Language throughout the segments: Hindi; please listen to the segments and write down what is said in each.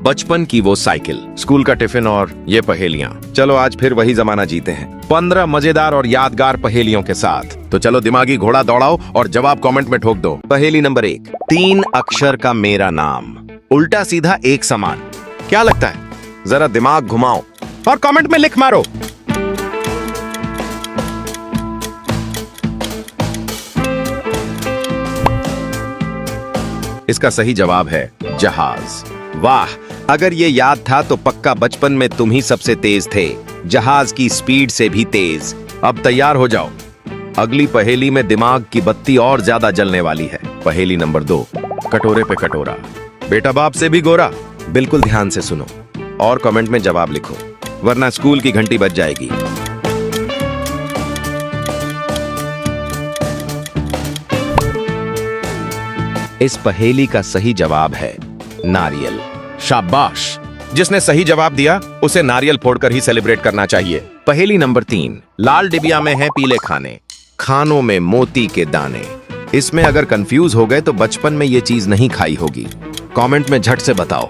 बचपन की वो साइकिल, स्कूल का टिफिन और ये पहेलियां। चलो आज फिर वही जमाना जीते हैं, 15 मजेदार और यादगार पहेलियों के साथ। तो चलो दिमागी घोड़ा दौड़ाओ और जवाब कमेंट में ठोक दो। पहेली नंबर 1, 3 अक्षर का मेरा नाम, उल्टा सीधा एक समान। क्या लगता है? जरा दिमाग घुमाओ और कमेंट में लिख मारो। इसका सही जवाब है जहाज। वाह, अगर ये याद था तो पक्का बचपन में तुम ही सबसे तेज थे, जहाज की स्पीड से भी तेज। अब तैयार हो जाओ, अगली पहेली में दिमाग की बत्ती और ज्यादा जलने वाली है। पहेली नंबर 2, कटोरे पे कटोरा, बेटा बाप से भी गोरा। बिल्कुल ध्यान से सुनो और कमेंट में जवाब लिखो, वरना स्कूल की घंटी बज जाएगी। इस पहेली का सही जवाब है नारियल। शाबाश, जिसने सही जवाब दिया उसे नारियल फोड़कर ही सेलिब्रेट करना चाहिए। पहेली नंबर 3, लाल डिबिया में है पीले खाने, खानों में मोती के दाने। इसमें अगर कंफ्यूज हो गए तो बचपन में ये चीज नहीं खाई होगी। कमेंट में झट से बताओ।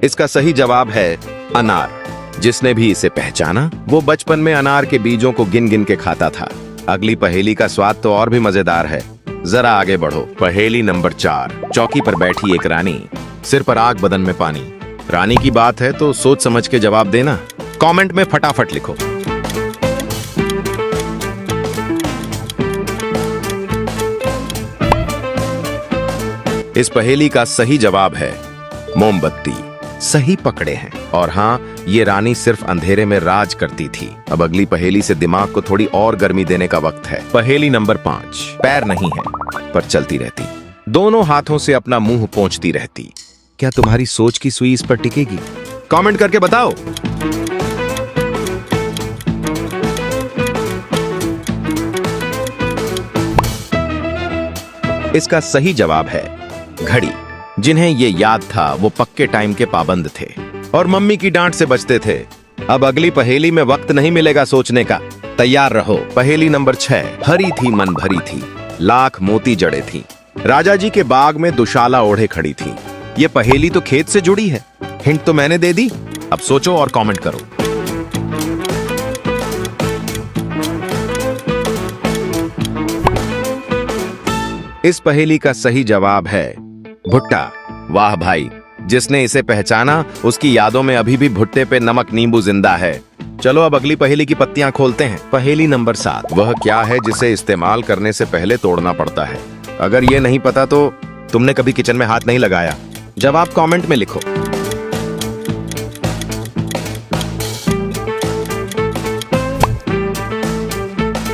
इसका सही जवाब है अनार। जिसने भी इसे पहचाना वो बचपन में अनार के बीजों को गिन गिन के खाता था। अगली पहेली का स्वाद तो और भी मजेदार है, जरा आगे बढ़ो। पहेली नंबर 4, चौकी पर बैठी एक रानी, सिर पर आग बदन में पानी। रानी की बात है तो सोच समझ के जवाब देना। कमेंट में फटाफट लिखो। इस पहेली का सही जवाब है मोमबत्ती। सही पकड़े हैं। और हाँ, ये रानी सिर्फ अंधेरे में राज करती थी। अब अगली पहेली से दिमाग को थोड़ी और गर्मी देने का वक्त है। पहेली नंबर 5, पैर नहीं है पर चलती रहती, दोनों हाथों से अपना मुंह पोंछती रहती। क्या तुम्हारी सोच की सुई इस पर टिकेगी? कमेंट करके बताओ। इसका सही जवाब है घड़ी। जिन्हें ये याद था वो पक्के टाइम के पाबंद थे और मम्मी की डांट से बचते थे। अब अगली पहेली में वक्त नहीं मिलेगा सोचने का, तैयार रहो। पहेली नंबर 6, हरी थी मन भरी थी, लाख मोती जड़े थी, राजा जी के बाग में दुशाला ओढ़े खड़ी थी। ये पहेली तो खेत से जुड़ी है, हिंट तो मैंने दे दी। अब सोचो और कमेंट करो। इस पहेली का सही जवाब है भुट्टा। वाह भाई, जिसने इसे पहचाना उसकी यादों में अभी भी भुट्टे पे नमक नींबू जिंदा है। चलो अब अगली पहेली की पत्तियां खोलते हैं। पहेली नंबर 7, वह क्या है जिसे इस्तेमाल करने से पहले तोड़ना पड़ता है? अगर ये नहीं पता तो तुमने कभी किचन में हाथ नहीं लगाया। जवाब कमेंट में लिखो।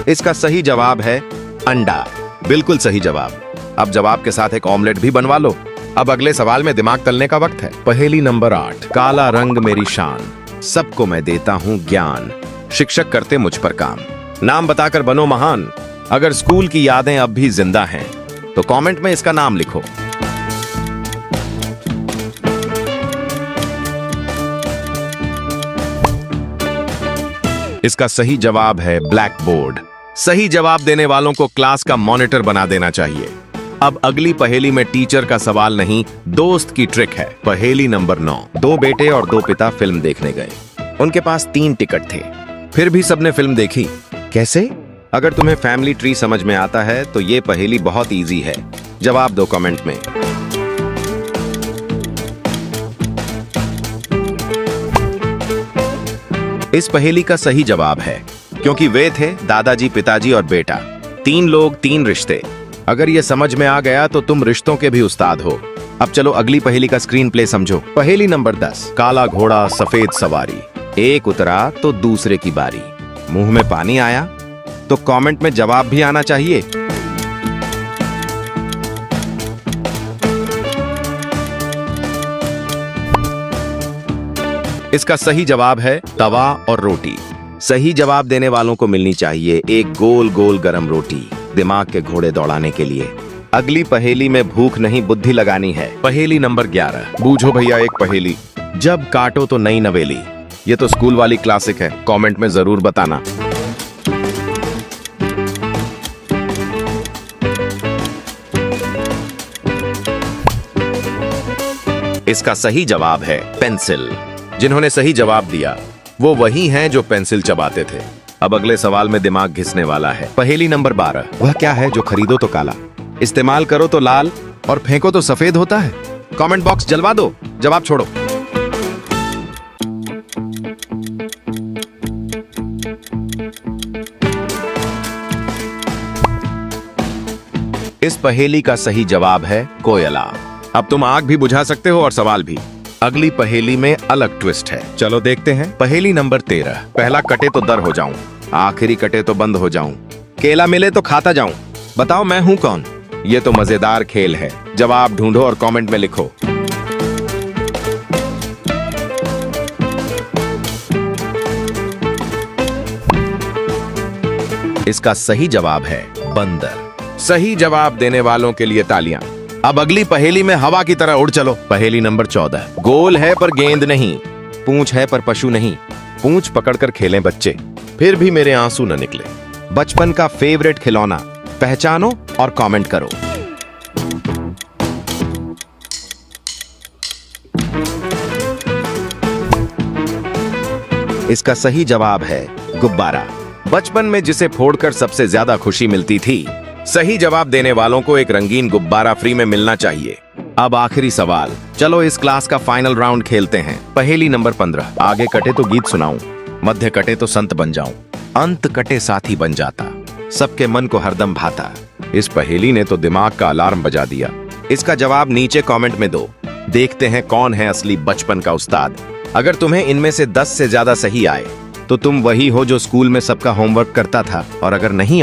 इसका सही जवाब है अंडा। बिल्कुल सही जवाब। अब जवाब के साथ एक ऑमलेट भी बनवा लो। अब अगले सवाल में दिमाग तलने का वक्त है। पहेली नंबर 8, काला रंग मेरी शान, सबको मैं देता हूं ज्ञान, शिक्षक करते मुझ पर काम, नाम बताकर बनो महान। अगर स्कूल की यादें अब भी जिंदा हैं तो कमेंट में इसका नाम लिखो। इसका सही जवाब है ब्लैक बोर्ड। सही जवाब देने वालों को क्लास का मॉनिटर बना देना चाहिए। अब अगली पहेली में टीचर का सवाल नहीं, दोस्त की ट्रिक है। पहेली नंबर 9, 2 बेटे और 2 पिता फिल्म देखने गए। उनके पास 3 टिकट थे, फिर भी सबने फिल्म देखी। कैसे? अगर तुम्हें फैमिली ट्री समझ में आता है तो ये पहेली बहुत इजी है। जवाब दो कमेंट में। इस पहेली का सही जवाब है क्योंकि वे थे दादाजी, पिताजी और बेटा। 3 लोग 3 रिश्ते। अगर ये समझ में आ गया तो तुम रिश्तों के भी उस्ताद हो। अब चलो अगली पहेली का स्क्रीन प्ले समझो। पहेली नंबर 10, काला घोड़ा सफेद सवारी, एक उतरा तो दूसरे की बारी, मुंह में पानी आया। तो कमेंट में जवाब भी आना चाहिए। इसका सही जवाब है तवा और रोटी। सही जवाब देने वालों को मिलनी चाहिए एक गोल गोल गरम रोटी, दिमाग के घोड़े दौड़ाने के लिए। अगली पहेली में भूख नहीं बुद्धि लगानी है। पहेली नंबर 11, बूझो भैया एक पहेली, जब काटो तो नई नवेली। ये तो स्कूल वाली क्लासिक है, कमेंट में जरूर बताना। इसका सही जवाब है पेंसिल। जिन्होंने सही जवाब दिया वो वही हैं जो पेंसिल चबाते थे। अब अगले सवाल में दिमाग घिसने वाला है। पहेली नंबर 12। वह क्या है जो खरीदो तो काला, इस्तेमाल करो तो लाल और फेंको तो सफेद होता है? कमेंट बॉक्स जलवा दो, जवाब छोड़ो। इस पहेली का सही जवाब है कोयला। अब तुम आग भी बुझा सकते हो और सवाल भी। अगली पहेली में अलग ट्विस्ट है, चलो देखते हैं। पहेली नंबर 13। पहला कटे तो दर हो जाऊं, आखिरी कटे तो बंद हो जाऊं, केला मिले तो खाता जाऊं, बताओ मैं हूं कौन? ये तो मजेदार खेल है। जवाब ढूंढो और कमेंट में लिखो। इसका सही जवाब है बंदर। सही जवाब देने वालों के लिए तालियां। अब अगली पहेली में हवा की तरह उड़ चलो। पहेली नंबर 14। गोल है पर गेंद नहीं, पूंछ है पर पशु नहीं, पूंछ पकड़कर खेलें बच्चे, फिर भी मेरे आंसू न निकले। बचपन का फेवरेट खिलौना, पहचानो और कमेंट करो। इसका सही जवाब है गुब्बारा। बचपन में जिसे फोड़कर सबसे ज्यादा खुशी मिलती थी। सही जवाब देने वालों को एक रंगीन गुब्बारा फ्री में मिलना चाहिए। अब आखिरी सवाल, चलो इस क्लास का फाइनल राउंड खेलते हैं। पहेली नंबर 15। आगे कटे तो गीत सुनाऊं, मध्य कटे तो संत बन जाऊं, अंत कटे साथी बन जाता, सबके मन को हरदम भाता। इस पहेली ने तो दिमाग का अलार्म बजा दिया। इसका जवाब नीचे कमेंट में दो। देखते हैं कौन है असली बचपन का उस्ताद। अगर तुम्हें इनमें से 10 से ज्यादा सही आए तो तुम वही हो जो स्कूल में सबका होमवर्क करता था, और अगर नहीं